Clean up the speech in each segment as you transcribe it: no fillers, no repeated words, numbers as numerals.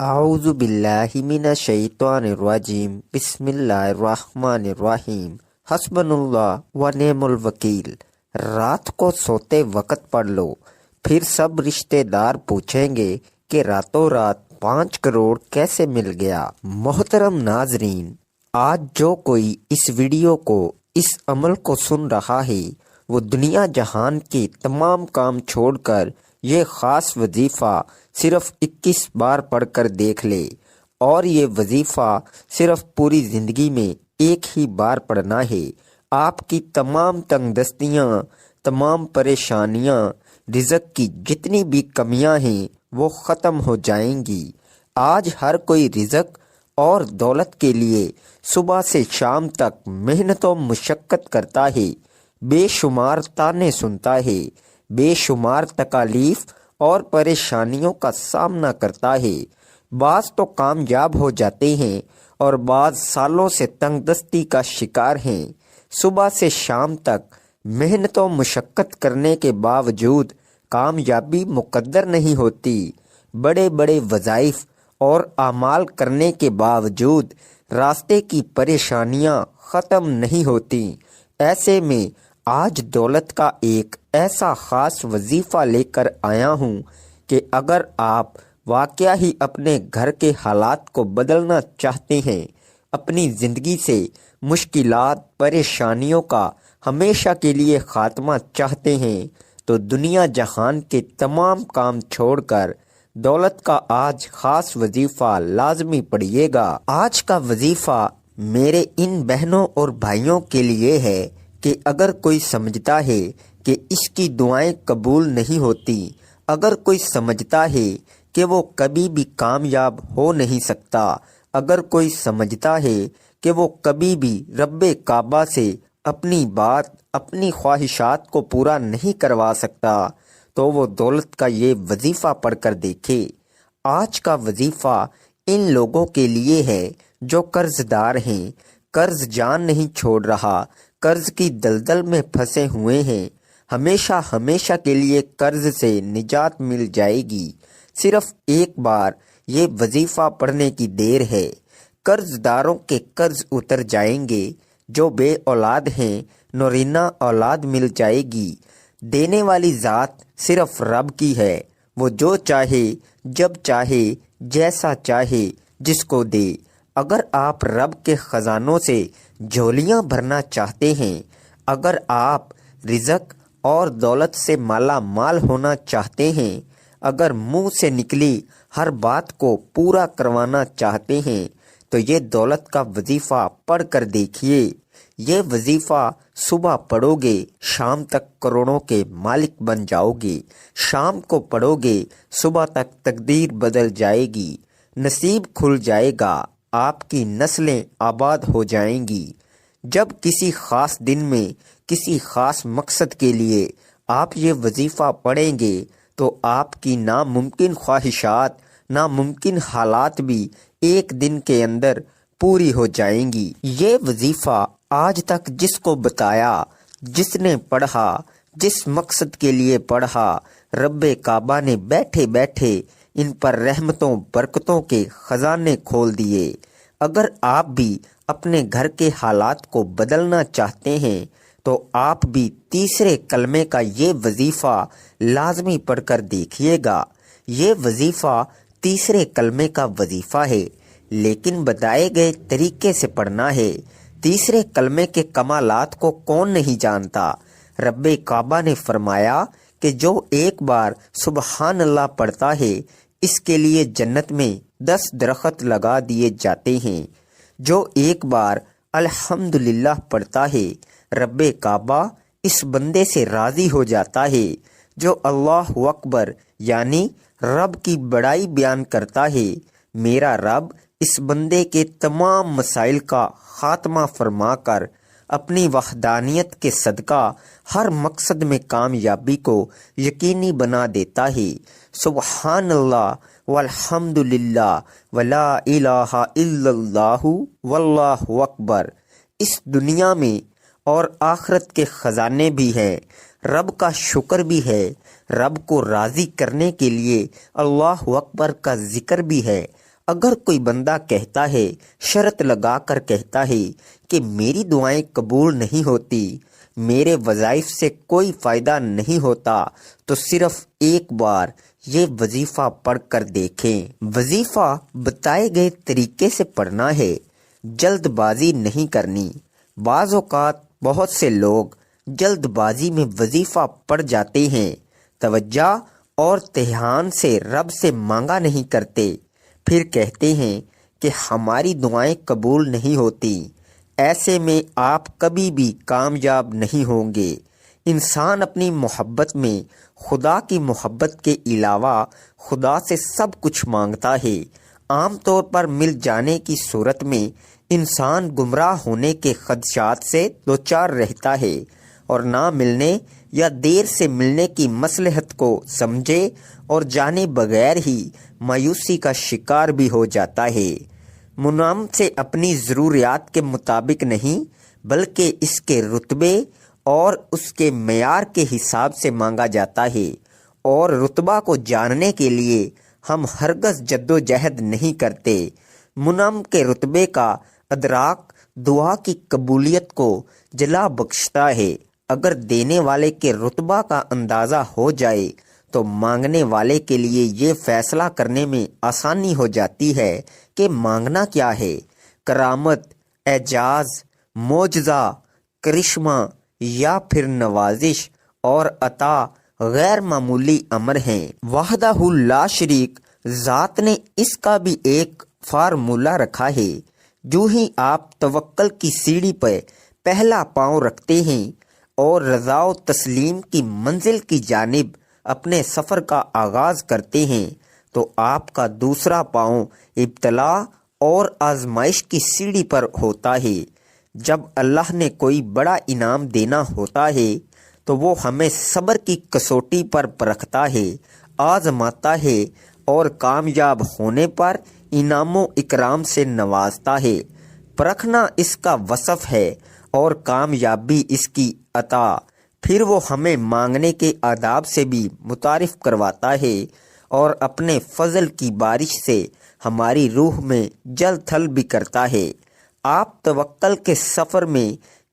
اعوذ باللہ من الشیطان الرجیم بسم اللہ الرحمن الرحیم حسبنا اللہ و نعم الوکیل۔ رات کو سوتے وقت پڑھ لو، پھر سب رشتہ دار پوچھیں گے کہ راتوں رات 5 کروڑ کیسے مل گیا۔ محترم ناظرین، آج جو کوئی اس ویڈیو کو، اس عمل کو سن رہا ہے، وہ دنیا جہان کے تمام کام چھوڑ کر یہ خاص وظیفہ صرف 21 بار پڑھ کر دیکھ لے، اور یہ وظیفہ صرف پوری زندگی میں ایک ہی بار پڑھنا ہے۔ آپ کی تمام تنگ دستیاں، تمام پریشانیاں، رزق کی جتنی بھی کمیاں ہیں وہ ختم ہو جائیں گی۔ آج ہر کوئی رزق اور دولت کے لیے صبح سے شام تک محنت و مشقت کرتا ہے، بے شمار تانے سنتا ہے، بے شمار تکالیف اور پریشانیوں کا سامنا کرتا ہے۔ بعض تو کامیاب ہو جاتے ہیں اور بعض سالوں سے تنگ دستی کا شکار ہیں۔ صبح سے شام تک محنت و مشقت کرنے کے باوجود کامیابی مقدر نہیں ہوتی۔ بڑے بڑے وظائف اور اعمال کرنے کے باوجود راستے کی پریشانیاں ختم نہیں ہوتی۔ ایسے میں آج دولت کا ایک ایسا خاص وظیفہ لے کر آیا ہوں کہ اگر آپ واقعہ ہی اپنے گھر کے حالات کو بدلنا چاہتے ہیں، اپنی زندگی سے مشکلات، پریشانیوں کا ہمیشہ کے لیے خاتمہ چاہتے ہیں، تو دنیا جہان کے تمام کام چھوڑ کر دولت کا آج خاص وظیفہ لازمی پڑھیے گا۔ آج کا وظیفہ میرے ان بہنوں اور بھائیوں کے لیے ہے کہ اگر کوئی سمجھتا ہے کہ اس کی دعائیں قبول نہیں ہوتی، اگر کوئی سمجھتا ہے کہ وہ کبھی بھی کامیاب ہو نہیں سکتا، اگر کوئی سمجھتا ہے کہ وہ کبھی بھی رب کعبہ سے اپنی بات، اپنی خواہشات کو پورا نہیں کروا سکتا، تو وہ دولت کا یہ وظیفہ پڑھ کر دیکھے۔ آج کا وظیفہ ان لوگوں کے لیے ہے جو قرض دار ہیں، قرض جان نہیں چھوڑ رہا، قرض کی دلدل میں پھنسے ہوئے ہیں۔ ہمیشہ ہمیشہ کے لیے قرض سے نجات مل جائے گی۔ صرف ایک بار یہ وظیفہ پڑھنے کی دیر ہے، قرض داروں کے قرض اتر جائیں گے۔ جو بے اولاد ہیں، نورینہ اولاد مل جائے گی۔ دینے والی ذات صرف رب کی ہے، وہ جو چاہے، جب چاہے، جیسا چاہے جس کو دے۔ اگر آپ رب کے خزانوں سے جھولیاں بھرنا چاہتے ہیں، اگر آپ رزق اور دولت سے مالا مال ہونا چاہتے ہیں، اگر منہ سے نکلی ہر بات کو پورا کروانا چاہتے ہیں، تو یہ دولت کا وظیفہ پڑھ کر دیکھیے۔ یہ وظیفہ صبح پڑھو گے، شام تک کروڑوں کے مالک بن جاؤ گے۔ شام کو پڑھو گے، صبح تک تقدیر بدل جائے گی، نصیب کھل جائے گا، آپ کی نسلیں آباد ہو جائیں گی۔ جب کسی خاص دن میں کسی خاص مقصد کے لیے آپ یہ وظیفہ پڑھیں گے، تو آپ کی ناممکن خواہشات، ناممکن حالات بھی ایک دن کے اندر پوری ہو جائیں گی۔ یہ وظیفہ آج تک جس کو بتایا، جس نے پڑھا، جس مقصد کے لیے پڑھا، رب کعبہ نے بیٹھے بیٹھے ان پر رحمتوں برکتوں کے خزانے کھول دیے۔ اگر آپ بھی اپنے گھر کے حالات کو بدلنا چاہتے ہیں، تو آپ بھی تیسرے کلمے کا یہ وظیفہ لازمی پڑھ کر دیکھیے گا۔ یہ وظیفہ تیسرے کلمے کا وظیفہ ہے، لیکن بتائے گئے طریقے سے پڑھنا ہے۔ تیسرے کلمے کے کمالات کو کون نہیں جانتا؟ رب کعبہ نے فرمایا کہ جو ایک بار سبحان اللہ پڑھتا ہے، اس کے لیے جنت میں 10 درخت لگا دیے جاتے ہیں۔ جو ایک بار الحمدللہ پڑھتا ہے، رب کعبہ اس بندے سے راضی ہو جاتا ہے۔ جو اللہ اکبر یعنی رب کی بڑائی بیان کرتا ہے، میرا رب اس بندے کے تمام مسائل کا خاتمہ فرما کر اپنی وحدانیت کے صدقہ ہر مقصد میں کامیابی کو یقینی بنا دیتا ہے۔ سبحان اللہ والحمد للہ ولا الہ الا اللہ واللہ اکبر۔ اس دنیا میں اور آخرت کے خزانے بھی ہیں، رب کا شکر بھی ہے، رب کو راضی کرنے کے لیے اللہ اکبر کا ذکر بھی ہے، اگر کوئی بندہ کہتا ہے، شرط لگا کر کہتا ہے کہ میری دعائیں قبول نہیں ہوتی، میرے وظائف سے کوئی فائدہ نہیں ہوتا، تو صرف ایک بار یہ وظیفہ پڑھ کر دیکھیں۔ وظیفہ بتائے گئے طریقے سے پڑھنا ہے، جلد بازی نہیں کرنی۔ بعض اوقات بہت سے لوگ جلد بازی میں وظیفہ پڑھ جاتے ہیں، توجہ اور دھیان سے رب سے مانگا نہیں کرتے، پھر کہتے ہیں کہ ہماری دعائیں قبول نہیں ہوتی۔ ایسے میں آپ کبھی بھی کامیاب نہیں ہوں گے۔ انسان اپنی محبت میں خدا کی محبت کے علاوہ خدا سے سب کچھ مانگتا ہے۔ عام طور پر مل جانے کی صورت میں انسان گمراہ ہونے کے خدشات سے دوچار رہتا ہے، اور نہ ملنے یا دیر سے ملنے کی مصلحت کو سمجھے اور جانے بغیر ہی مایوسی کا شکار بھی ہو جاتا ہے۔ منعم سے اپنی ضروریات کے مطابق نہیں بلکہ اس کے رتبے اور اس کے معیار کے حساب سے مانگا جاتا ہے، اور رتبہ کو جاننے کے لیے ہم ہرگز جد و جہد نہیں کرتے۔ منعم کے رتبے کا ادراک دعا کی قبولیت کو جلا بخشتا ہے۔ اگر دینے والے کے رتبہ کا اندازہ ہو جائے تو مانگنے والے کے لیے یہ فیصلہ کرنے میں آسانی ہو جاتی ہے کہ مانگنا کیا ہے۔ کرامت، اعجاز، معجزہ، کرشمہ یا پھر نوازش اور عطا غیر معمولی امر ہیں۔ وحدہ لا شریک ذات نے اس کا بھی ایک فارمولہ رکھا ہے۔ جو ہی آپ توکل کی سیڑھی پہ پہلا پاؤں رکھتے ہیں اور رضا و تسلیم کی منزل کی جانب اپنے سفر کا آغاز کرتے ہیں، تو آپ کا دوسرا پاؤں ابتلا اور آزمائش کی سیڑھی پر ہوتا ہے۔ جب اللہ نے کوئی بڑا انعام دینا ہوتا ہے تو وہ ہمیں صبر کی کسوٹی پر پرکھتا ہے، آزماتا ہے، اور کامیاب ہونے پر انعام و اکرام سے نوازتا ہے۔ پرکھنا اس کا وصف ہے اور کامیابی اس کی عطا۔ پھر وہ ہمیں مانگنے کے آداب سے بھی متعارف کرواتا ہے اور اپنے فضل کی بارش سے ہماری روح میں جل تھل بھی کرتا ہے۔ آپ توکل کے سفر میں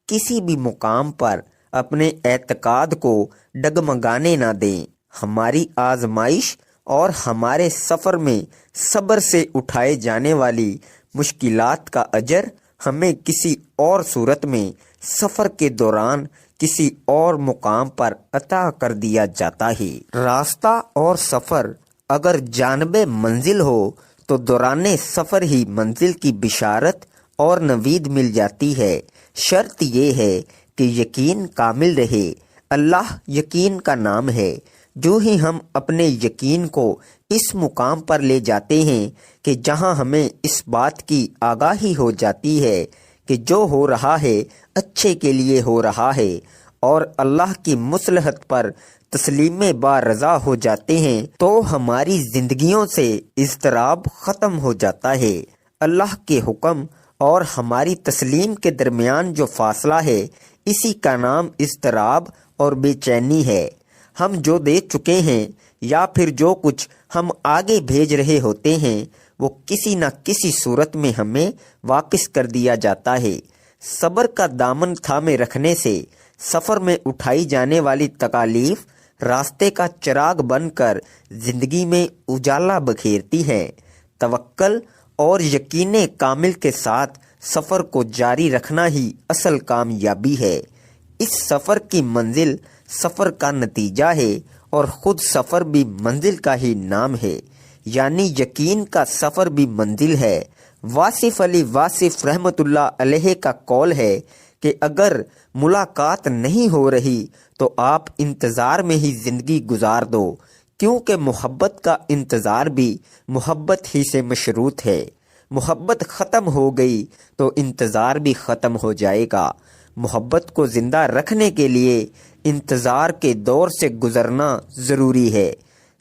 کسی بھی مقام پر اپنے اعتقاد کو ڈگمگانے نہ دیں۔ ہماری آزمائش اور ہمارے سفر میں صبر سے اٹھائے جانے والی مشکلات کا اجر ہمیں کسی اور صورت میں سفر کے دوران کسی اور مقام پر عطا کر دیا جاتا ہے۔ راستہ اور سفر اگر جانب منزل ہو تو دوران سفر ہی منزل کی بشارت اور نوید مل جاتی ہے۔ شرط یہ ہے کہ یقین کامل رہے۔ اللہ یقین کا نام ہے۔ جو ہی ہم اپنے یقین کو اس مقام پر لے جاتے ہیں کہ جہاں ہمیں اس بات کی آگاہی ہو جاتی ہے کہ جو ہو رہا ہے اچھے کے لیے ہو رہا ہے، اور اللہ کی مصلحت پر تسلیم با رضا ہو جاتے ہیں، تو ہماری زندگیوں سے اضطراب ختم ہو جاتا ہے۔ اللہ کے حکم اور ہماری تسلیم کے درمیان جو فاصلہ ہے، اسی کا نام اضطراب اور بے چینی ہے۔ ہم جو دے چکے ہیں یا پھر جو کچھ ہم آگے بھیج رہے ہوتے ہیں، وہ کسی نہ کسی صورت میں ہمیں واپس کر دیا جاتا ہے۔ صبر کا دامن تھامے رکھنے سے سفر میں اٹھائی جانے والی تکالیف راستے کا چراغ بن کر زندگی میں اجالا بکھیرتی ہے۔ توکل اور یقین کامل کے ساتھ سفر کو جاری رکھنا ہی اصل کامیابی ہے۔ اس سفر کی منزل سفر کا نتیجہ ہے اور خود سفر بھی منزل کا ہی نام ہے، یعنی یقین کا سفر بھی منزل ہے۔ واصف علی واصف رحمۃ اللہ علیہ کا قول ہے کہ اگر ملاقات نہیں ہو رہی تو آپ انتظار میں ہی زندگی گزار دو، کیونکہ محبت کا انتظار بھی محبت ہی سے مشروط ہے۔ محبت ختم ہو گئی تو انتظار بھی ختم ہو جائے گا۔ محبت کو زندہ رکھنے کے لیے انتظار کے دور سے گزرنا ضروری ہے۔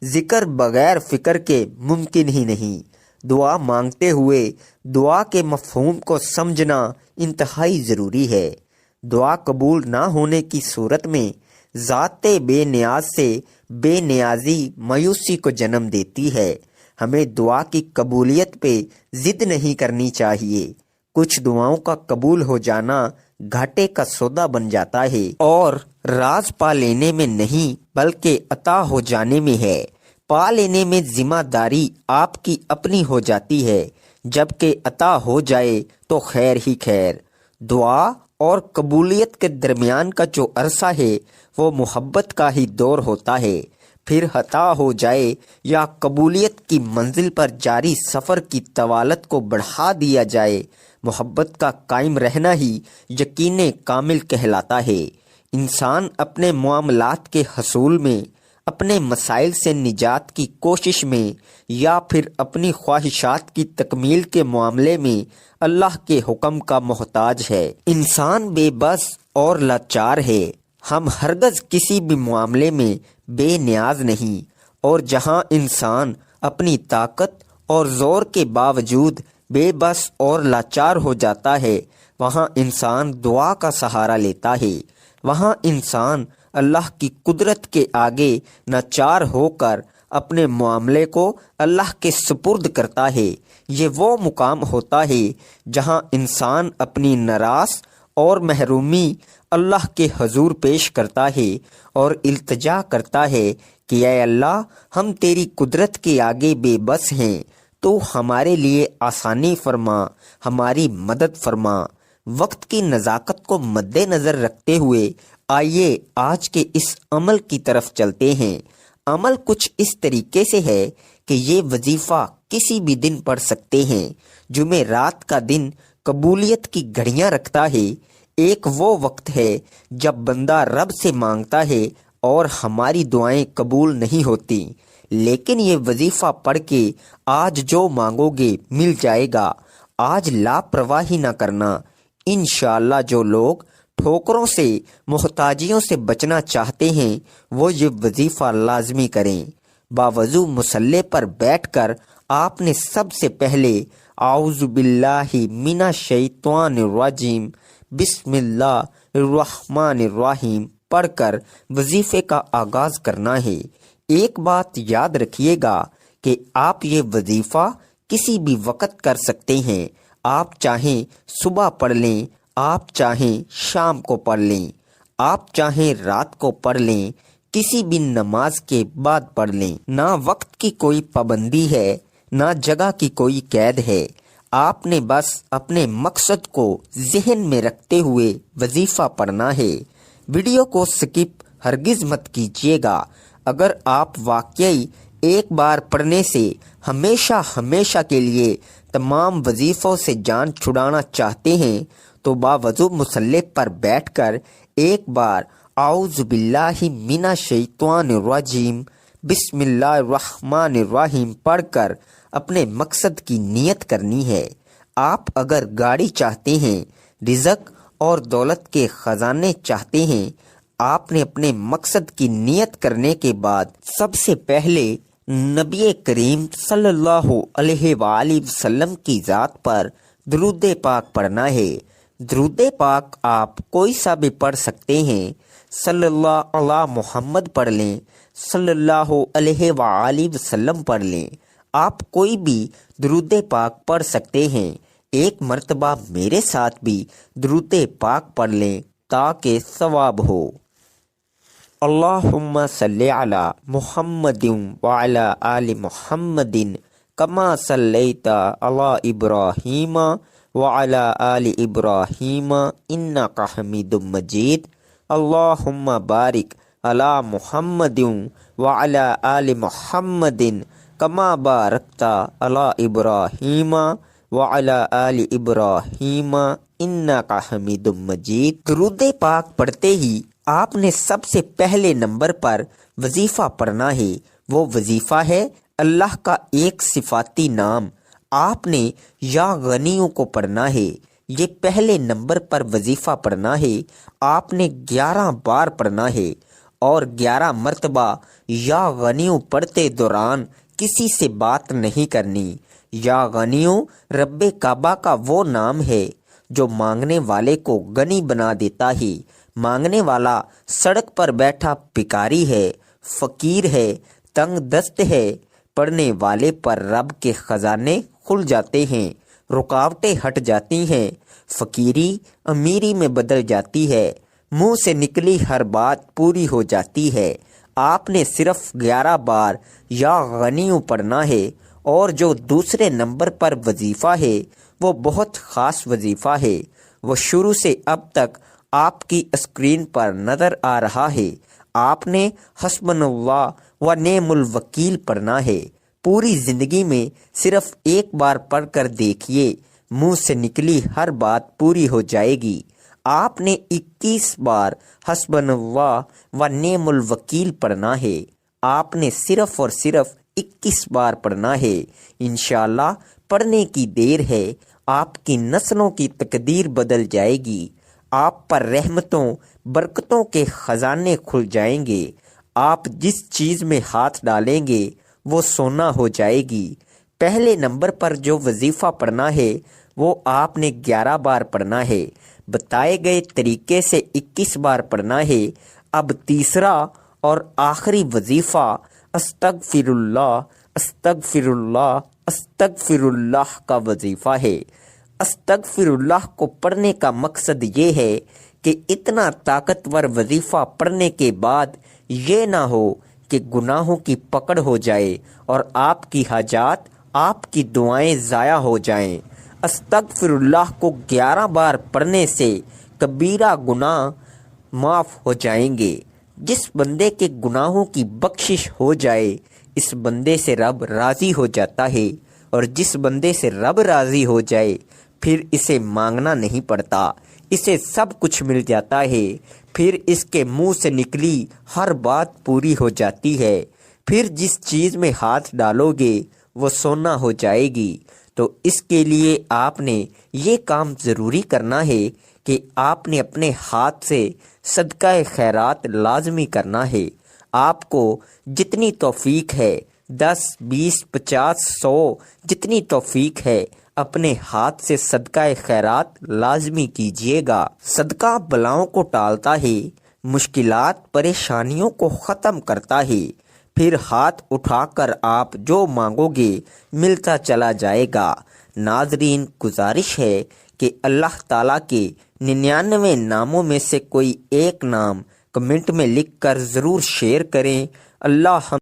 ذکر بغیر فکر کے ممکن ہی نہیں۔ دعا مانگتے ہوئے دعا کے مفہوم کو سمجھنا انتہائی ضروری ہے۔ دعا قبول نہ ہونے کی صورت میں ذات بے نیاز سے بے نیازی مایوسی کو جنم دیتی ہے۔ ہمیں دعا کی قبولیت پہ ضد نہیں کرنی چاہیے۔ کچھ دعاؤں کا قبول ہو جانا گھاٹے کا سودا بن جاتا ہے، اور راز پا لینے میں نہیں بلکہ عطا ہو جانے میں ہے۔ پا لینے میں ذمہ داری آپ کی اپنی ہو جاتی ہے، جبکہ عطا ہو جائے تو خیر ہی خیر۔ دعا اور قبولیت کے درمیان کا جو عرصہ ہے وہ محبت کا ہی دور ہوتا ہے۔ پھر عطا ہو جائے یا قبولیت کی منزل پر جاری سفر کی طوالت کو بڑھا دیا جائے، محبت کا قائم رہنا ہی یقین کامل کہلاتا ہے۔ انسان اپنے معاملات کے حصول میں، اپنے مسائل سے نجات کی کوشش میں، یا پھر اپنی خواہشات کی تکمیل کے معاملے میں اللہ کے حکم کا محتاج ہے۔ انسان بے بس اور لاچار ہے۔ ہم ہرگز کسی بھی معاملے میں بے نیاز نہیں، اور جہاں انسان اپنی طاقت اور زور کے باوجود بے بس اور لاچار ہو جاتا ہے، وہاں انسان دعا کا سہارا لیتا ہے۔ وہاں انسان اللہ کی قدرت کے آگے ناچار ہو کر اپنے معاملے کو اللہ کے سپرد کرتا ہے۔ یہ وہ مقام ہوتا ہے جہاں انسان اپنی نراس اور محرومی اللہ کے حضور پیش کرتا ہے اور التجا کرتا ہے کہ اے اللہ، ہم تیری قدرت کے آگے بے بس ہیں، تو ہمارے لیے آسانی فرما، ہماری مدد فرما۔ وقت کی نزاکت کو مد نظر رکھتے ہوئے آئیے آج کے اس عمل کی طرف چلتے ہیں۔ عمل کچھ اس طریقے سے ہے کہ یہ وظیفہ کسی بھی دن پڑھ سکتے ہیں۔ جمعرات کا دن قبولیت کی گھڑیاں رکھتا ہے۔ ایک وہ وقت ہے جب بندہ رب سے مانگتا ہے اور ہماری دعائیں قبول نہیں ہوتی، لیکن یہ وظیفہ پڑھ کے آج جو مانگو گے مل جائے گا۔ آج لاپرواہی نہ کرنا۔ انشاءاللہ جو لوگ ٹھوکروں سے، محتاجیوں سے بچنا چاہتے ہیں وہ یہ وظیفہ لازمی کریں۔ باوضو مصلی پر بیٹھ کر آپ نے سب سے پہلے اعوذ باللہ من الشیطان الرجیم بسم اللہ الرحمن الرحیم پڑھ کر وظیفے کا آغاز کرنا ہے۔ ایک بات یاد رکھیے گا کہ آپ یہ وظیفہ کسی بھی وقت کر سکتے ہیں۔ آپ چاہیں صبح پڑھ لیں، آپ چاہیں شام کو پڑھ لیں، آپ چاہیں رات کو پڑھ لیں، کسی بھی نماز کے بعد پڑھ لیں۔ نہ وقت کی کوئی پابندی ہے، نہ جگہ کی کوئی قید ہے۔ آپ نے بس اپنے مقصد کو ذہن میں رکھتے ہوئے وظیفہ پڑھنا ہے۔ ویڈیو کو سکپ ہرگز مت کیجیے گا۔ اگر آپ واقعی ایک بار پڑھنے سے ہمیشہ ہمیشہ کے لیے تمام وظیفوں سے جان چھڑانا چاہتے ہیں تو باوضو مصلی پر بیٹھ کر ایک بار اعوذ باللہ من الشیطان الرجیم بسم اللہ الرحمن الرحیم پڑھ کر اپنے مقصد کی نیت کرنی ہے۔ آپ اگر گاڑی چاہتے ہیں، رزق اور دولت کے خزانے چاہتے ہیں، آپ نے اپنے مقصد کی نیت کرنے کے بعد سب سے پہلے نبی کریم صلی اللہ علیہ وآلہ وسلم کی ذات پر درود پاک پڑھنا ہے۔ درود پاک آپ کوئی سا بھی پڑھ سکتے ہیں۔ صلی اللہ علی محمد پڑھ لیں، صلی اللہ علیہ وآلہ وسلم پڑھ لیں۔ آپ کوئی بھی درود پاک پڑھ سکتے ہیں۔ ایک مرتبہ میرے ساتھ بھی درود پاک پڑھ لیں تاکہ ثواب ہو۔ اللہم صلی علی محمد وعلی آل محمد کما صلیت علی ابراہیم وعلی آل ابراہیم انک حمید مجید۔ اللہم بارک علی محمد وعلی آل محمد کما بارکت علی ابراہیم وعلی آل ابراہیم انک حمید مجید۔ درود پاک پڑھتے ہی آپ نے سب سے پہلے نمبر پر وظیفہ پڑھنا ہے۔ وہ وظیفہ ہے اللہ کا ایک صفاتی نام۔ آپ نے یا غنیوں کو پڑھنا ہے۔ یہ پہلے نمبر پر وظیفہ پڑھنا ہے۔ آپ نے 11 بار پڑھنا ہے اور 11 مرتبہ یا غنیوں پڑھتے دوران کسی سے بات نہیں کرنی۔ یا غنیوں رب کعبہ کا وہ نام ہے جو مانگنے والے کو غنی بنا دیتا ہے۔ مانگنے والا سڑک پر بیٹھا بھکاری ہے، فقیر ہے، تنگ دست ہے، پڑھنے والے پر رب کے خزانے کھل جاتے ہیں، رکاوٹیں ہٹ جاتی ہیں، فقیری امیری میں بدل جاتی ہے، منہ سے نکلی ہر بات پوری ہو جاتی ہے۔ آپ نے صرف 11 بار یا غنیوں پڑھنا ہے، اور جو دوسرے نمبر پر وظیفہ ہے وہ بہت خاص وظیفہ ہے، وہ شروع سے اب تک آپ کی اسکرین پر نظر آ رہا ہے۔ آپ نے حسبنا اللہ و نعم الوکیل پڑھنا ہے۔ پوری زندگی میں صرف ایک بار پڑھ کر دیکھیے، منہ سے نکلی ہر بات پوری ہو جائے گی۔ آپ نے 21 بار حسبنا اللہ و نعم الوکیل پڑھنا ہے۔ آپ نے صرف اور صرف 21 بار پڑھنا ہے۔ انشاءاللہ پڑھنے کی دیر ہے، آپ کی نسلوں کی تقدیر بدل جائے گی۔ آپ پر رحمتوں برکتوں کے خزانے کھل جائیں گے۔ آپ جس چیز میں ہاتھ ڈالیں گے وہ سونا ہو جائے گی۔ پہلے نمبر پر جو وظیفہ پڑھنا ہے وہ آپ نے 11 بار پڑھنا ہے، بتائے گئے طریقے سے 21 بار پڑھنا ہے۔ اب تیسرا اور آخری وظیفہ استغفر اللہ استغفر اللہ استغفر اللہ کا وظیفہ ہے۔ استغفر اللہ کو پڑھنے کا مقصد یہ ہے کہ اتنا طاقتور وظیفہ پڑھنے کے بعد یہ نہ ہو کہ گناہوں کی پکڑ ہو جائے اور آپ کی حاجات آپ کی دعائیں ضائع ہو جائیں۔ استغفر اللہ کو 11 بار پڑھنے سے کبیرہ گناہ معاف ہو جائیں گے۔ جس بندے کے گناہوں کی بخشش ہو جائے اس بندے سے رب راضی ہو جاتا ہے، اور جس بندے سے رب راضی ہو جائے پھر اسے مانگنا نہیں پڑتا، اسے سب کچھ مل جاتا ہے۔ پھر اس کے منہ سے نکلی ہر بات پوری ہو جاتی ہے۔ پھر جس چیز میں ہاتھ ڈالو گے وہ سونا ہو جائے گی۔ تو اس کے لیے آپ نے یہ کام ضروری کرنا ہے کہ آپ نے اپنے ہاتھ سے صدقہ خیرات لازمی کرنا ہے۔ آپ کو جتنی توفیق ہے 10 20 50 100 جتنی توفیق ہے اپنے ہاتھ سے صدقہ خیرات لازمی کیجیے گا۔ صدقہ بلاؤں کو ٹالتا ہے، مشکلات پریشانیوں کو ختم کرتا ہے۔ پھر ہاتھ اٹھا کر آپ جو مانگو گے ملتا چلا جائے گا۔ ناظرین، گزارش ہے کہ اللہ تعالیٰ کے 99 ناموں میں سے کوئی ایک نام کمنٹ میں لکھ کر ضرور شیئر کریں۔ اللہ